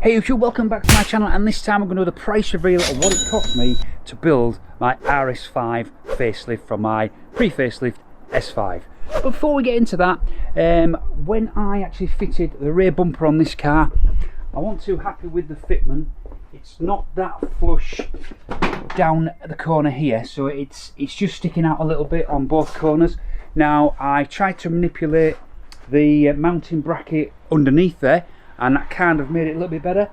Hey YouTube, welcome back to my channel, and this time I'm going to do the price reveal of what it cost me to build my RS5 facelift from my pre-facelift S5. Before we get into that, when I actually fitted the rear bumper on this car, I wasn't too happy with the fitment. It's not that flush down at the corner here, so it's just sticking out a little bit on both corners. Now I tried to manipulate the mounting bracket underneath there, and that kind of made it a little bit better,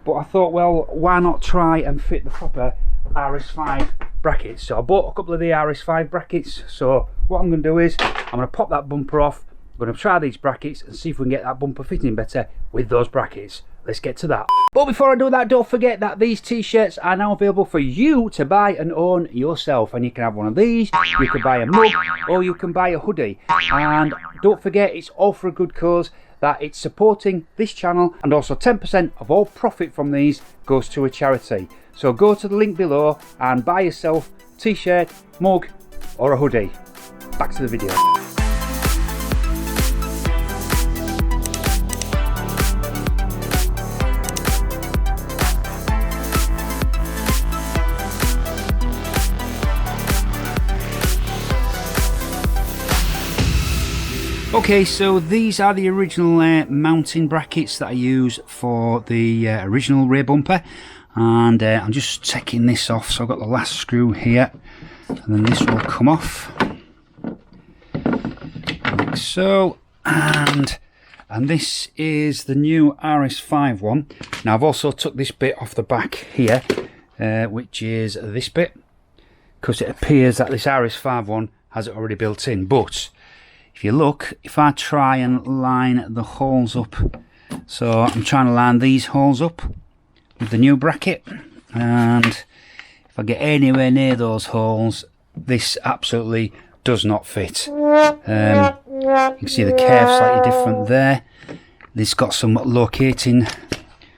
but I thought, well, why not try and fit the proper RS5 brackets? So I bought a couple of the RS5 brackets. So what I'm going to do is I'm going to pop that bumper off, I'm going to try these brackets and see if we can get that bumper fitting better with those brackets. Let's get to that. But before I do that, don't forget that these t-shirts are now available for you to buy and own yourself, and you can have one of these, you can buy a mug, or you can buy a hoodie. And don't forget, it's all for a good cause, that it's supporting this channel, and also 10% of all profit from these goes to a charity. So go to the link below and buy yourself a t-shirt, mug or a hoodie. Back to the video. Okay, so these are the original mounting brackets that I use for the original rear bumper, and I'm just taking this off. So I've got the last screw here, and then this will come off like so, and this is the new RS5 one. Now I've also took this bit off the back here, which is this bit, because it appears that this RS5 one has it already built in, but if you look, if I try and line the holes up, so I'm trying to line these holes up with the new bracket, and if I get anywhere near those holes, this absolutely does not fit. You can see the curve slightly different there. This got some locating,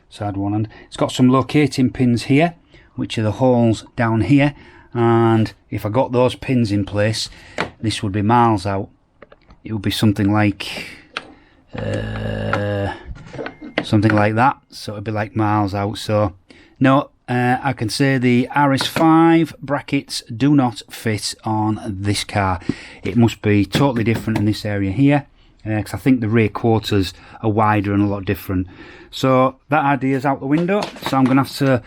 side one, and it's got some locating pins here, which are the holes down here, and if I got those pins in place, this would be miles out. It would be something like that, so it'd be like miles out. So no, I can say the RS5 brackets do not fit on this car. It must be totally different in this area here, because I think the rear quarters are wider and a lot different. So that idea is out the window, so I'm gonna have to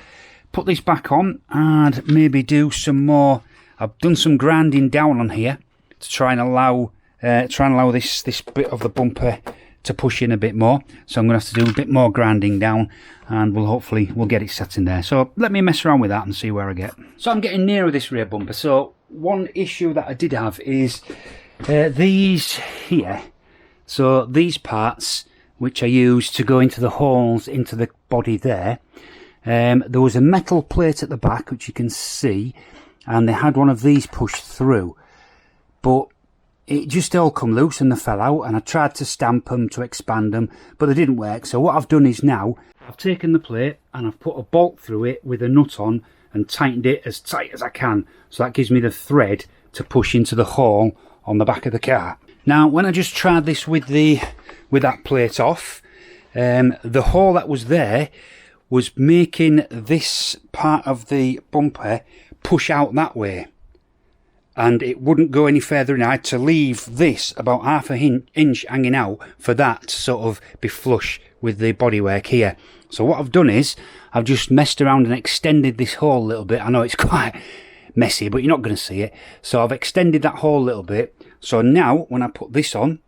put this back on and maybe do some more. I've done some grinding down on here to try and allow this bit of the bumper to push in a bit more. So I'm going to have to do a bit more grinding down, and hopefully we'll get it set in there. So let me mess around with that and see where I get. So I'm getting nearer this rear bumper. So one issue that I did have is these here. So these parts, which I use to go into the holes into the body there, there was a metal plate at the back, which you can see, and they had one of these pushed through, but it just all come loose and they fell out, and I tried to stamp them to expand them, but they didn't work. So what I've done is now I've taken the plate and I've put a bolt through it with a nut on and tightened it as tight as I can, so that gives me the thread to push into the hole on the back of the car. Now when I just tried this with that plate off, the hole that was there was making this part of the bumper push out that way, and it wouldn't go any further in. I had to leave this about half an inch hanging out for that to sort of be flush with the bodywork here. So what I've done is I've just messed around and extended this hole a little bit. I know it's quite messy, but you're not going to see it. So I've extended that hole a little bit. So now when I put this on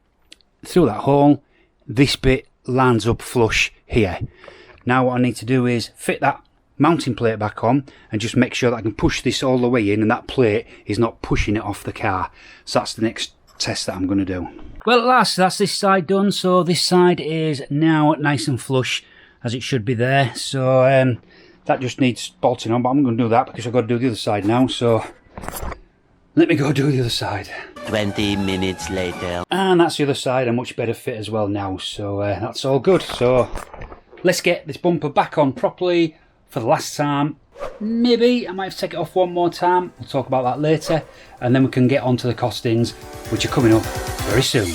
through that hole, this bit lines up flush here. Now what I need to do is fit that mounting plate back on and just make sure that I can push this all the way in, and that plate is not pushing it off the car. So that's the next test that I'm going to do. Well, at last, that's this side done. So this side is now nice and flush as it should be there. So that just needs bolting on, but I'm going to do that because I've got to do the other side now. So let me go do the other side. 20 minutes later. And that's the other side, a much better fit as well now. So that's all good. So let's get this bumper back on properly for the last time. Maybe I might have to take it off one more time. We'll talk about that later, and then we can get on to the costings, which are coming up very soon.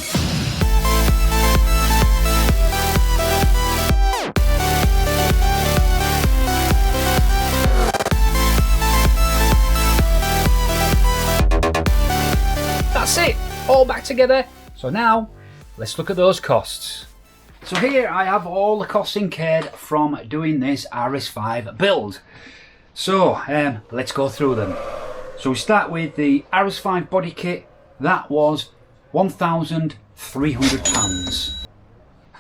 together. So now, let's look at those costs. So here I have all the costs incurred from doing this RS5 build. So let's go through them. So we start with the RS5 body kit. That was £1,300.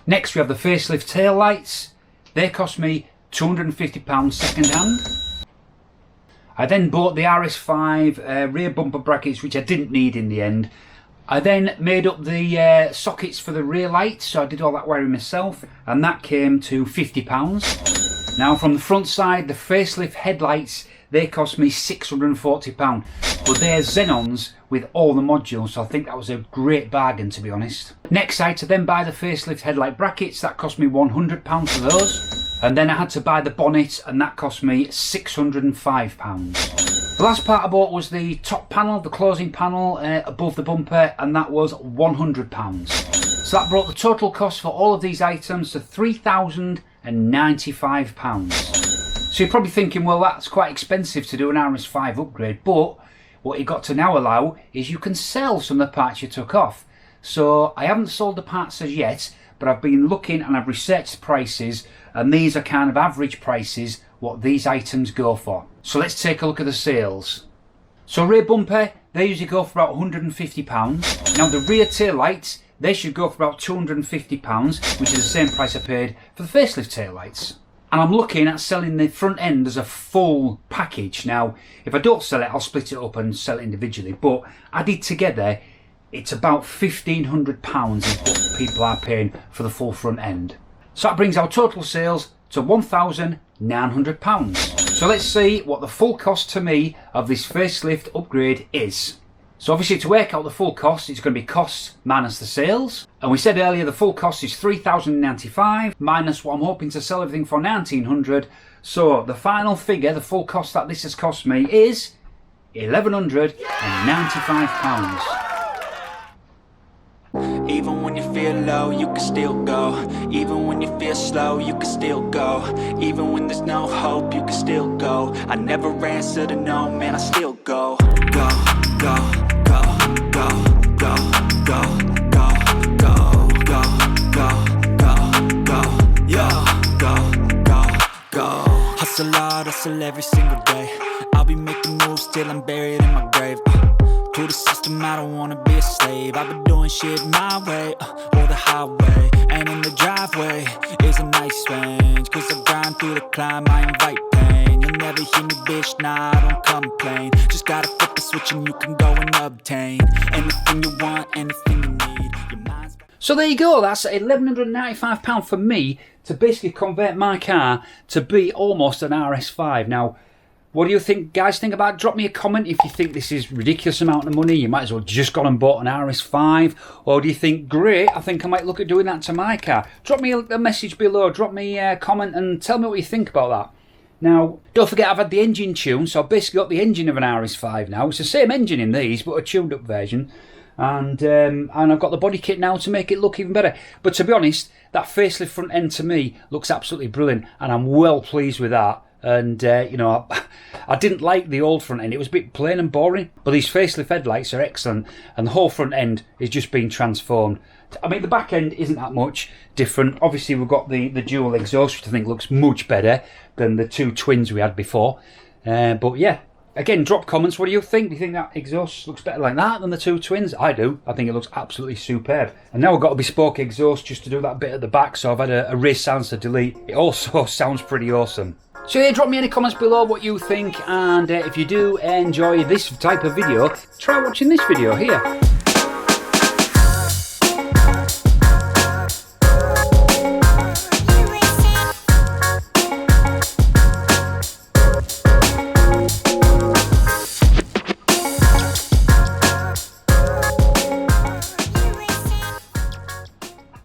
Next we have the facelift tail lights. They cost me £250 second hand. I then bought the RS5 rear bumper brackets, which I didn't need in the end. I then made up the sockets for the rear lights, so I did all that wiring myself, and that came to £50. Now from the front side, the facelift headlights, they cost me £640, but they're Xenons with all the modules, so I think that was a great bargain, to be honest. Next I had to then buy the facelift headlight brackets. That cost me £100 for those, and then I had to buy the bonnet, and that cost me £605. The last part I bought was the top panel, the closing panel above the bumper, and that was £100. So that brought the total cost for all of these items to £3,095. So you're probably thinking, well, that's quite expensive to do an RS5 upgrade, but what you got to now allow is you can sell some of the parts you took off. So I haven't sold the parts as yet, but I've been looking and I've researched prices, and these are kind of average prices what these items go for. So let's take a look at the sales. So rear bumper, they usually go for about £150. Now the rear tail lights, they should go for about £250, which is the same price I paid for the facelift tail lights. And I'm looking at selling the front end as a full package. Now, if I don't sell it, I'll split it up and sell it individually. But added together, it's about £1,500 is what people are paying for the full front end. So that brings our total sales to £1,900. So let's see what the full cost to me of this facelift upgrade is. So obviously to work out the full cost, it's going to be costs minus the sales. And we said earlier the full cost is £3,095 minus what I'm hoping to sell everything for £1,900. So the final figure, the full cost that this has cost me is £1,195. Even when you feel low, you can still go. Even when you feel slow, you can still go. Even when there's no hope, you can still go. I never answer to no, man, I still go. Go, go, go, go, go, go, go, go, go, go, go, go, yeah, go, go, go. Hustle hard, hustle every single day. I'll be making moves till I'm buried in my grave. To the system, I don't wanna be a slave. I've been doing shit my way, or the highway. And in the driveway is a nice range. Cause I grind through the climb, I invite pain. You'll never hear me, bitch, nah, I don't complain. Just gotta flip the switch and you can go and obtain anything you want, anything you need. Your mind's... So there you go, that's £1,195 for me to basically convert my car to be almost an RS5. Now, what do you think, guys? Think about it. Drop me a comment if you think this is ridiculous amount of money. You might as well just gone and bought an RS5. Or do you think, great, I think I might look at doing that to my car? Drop me a message below. Drop me a comment and tell me what you think about that. Now, don't forget I've had the engine tuned. So I've basically got the engine of an RS5 now. It's the same engine in these, but a tuned up version. And I've got the body kit now to make it look even better. But to be honest, that facelift front end to me looks absolutely brilliant. And I'm well pleased with that. And you know, I didn't like the old front end. It was a bit plain and boring, but these facelift headlights are excellent, and the whole front end is just being transformed. I mean, the back end isn't that much different. Obviously we've got the dual exhaust, which I think looks much better than the two twins we had before, but yeah, again, drop comments. What do you think? Do you think that exhaust looks better like that than the two twins? I do. I think it looks absolutely superb. And now I've got a bespoke exhaust just to do that bit at the back, so I've had a race sounds to delete. It also sounds pretty awesome. So yeah, drop me any comments below what you think, and if you do enjoy this type of video, try watching this video here.